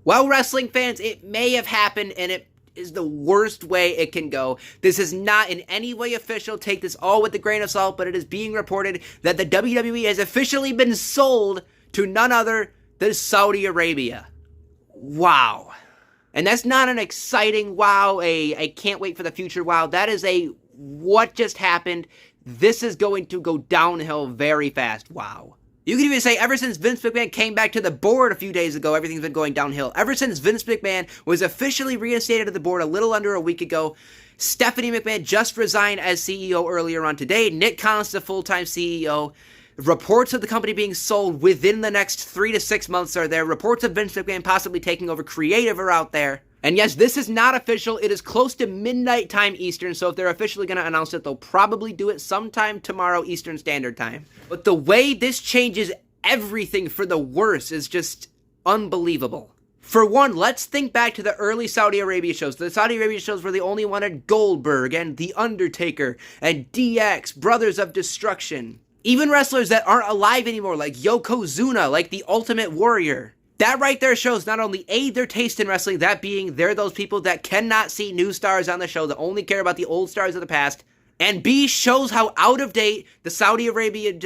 Well, wrestling fans, it may have happened, and it is the worst way it can go. This is not in any way official. Take this all with a grain of salt, but it is being reported that the WWE has officially been sold to none other than Saudi Arabia. Wow. And that's not an exciting wow, a can't wait for the future wow. That is a what just happened. This is going to go downhill very fast. Wow. You could even say ever since Vince McMahon came back to the board a few days ago, everything's been going downhill. Ever since Vince McMahon was officially reinstated to the board a little under a week ago, Stephanie McMahon just resigned as CEO earlier on today. Nick Khan's the full-time CEO. Reports of the company being sold within the next 3 to 6 months are there. Reports of Vince McMahon possibly taking over creative are out there. And yes, this is not official. It is close to midnight time Eastern, so if they're officially going to announce it, they'll probably do it sometime tomorrow Eastern Standard Time. But the way this changes everything for the worse is just unbelievable. For one, let's think back to the early Saudi Arabia shows. The Saudi Arabia shows were the only one at Goldberg and The Undertaker and DX, Brothers of Destruction. Even wrestlers that aren't alive anymore, like Yokozuna, like the Ultimate Warrior. That right there shows not only A, their taste in wrestling, that being they're those people that cannot see new stars on the show, that only care about the old stars of the past, and B, shows how out of date the Saudi Arabian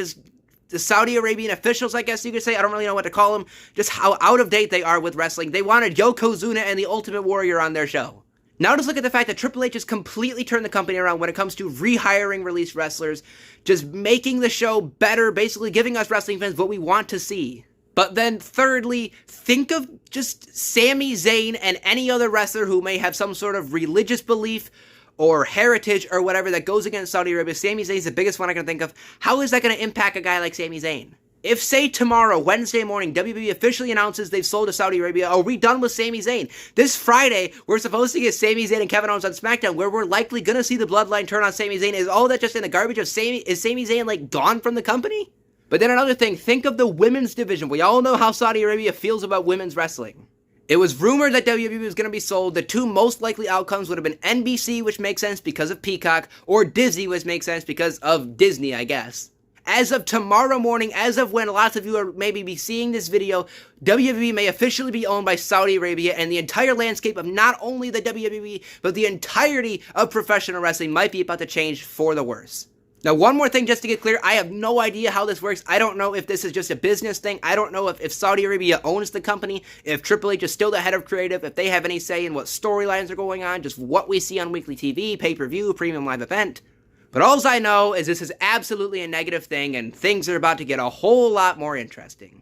officials, I guess you could say, I don't really know what to call them, just how out of date they are with wrestling. They wanted Yokozuna and the Ultimate Warrior on their show. Now just look at the fact that Triple H has completely turned the company around when it comes to rehiring released wrestlers, just making the show better, basically giving us wrestling fans what we want to see. But then thirdly, think of just Sami Zayn and any other wrestler who may have some sort of religious belief or heritage or whatever that goes against Saudi Arabia. Sami Zayn is the biggest one I can think of. How is that going to impact a guy like Sami Zayn? If, say, tomorrow, Wednesday morning, WWE officially announces they've sold to Saudi Arabia, are we done with Sami Zayn? This Friday, we're supposed to get Sami Zayn and Kevin Owens on SmackDown, where we're likely going to see the bloodline turn on Sami Zayn. Is all that just in the garbage of is Sami Zayn, like, gone from the company? But then another thing, think of the women's division. We all know how Saudi Arabia feels about women's wrestling. It was rumored that WWE was going to be sold. The two most likely outcomes would have been NBC, which makes sense because of Peacock, or Disney, which makes sense because of Disney, I guess. As of tomorrow morning, as of when lots of you are maybe be seeing this video, WWE may officially be owned by Saudi Arabia, and the entire landscape of not only the WWE, but the entirety of professional wrestling might be about to change for the worse. Now, one more thing just to get clear, I have no idea how this works. I don't know if this is just a business thing. I don't know if Saudi Arabia owns the company, if Triple H is still the head of creative, if they have any say in what storylines are going on, just what we see on weekly TV, pay-per-view, premium live event. But all I know is this is absolutely a negative thing, and things are about to get a whole lot more interesting.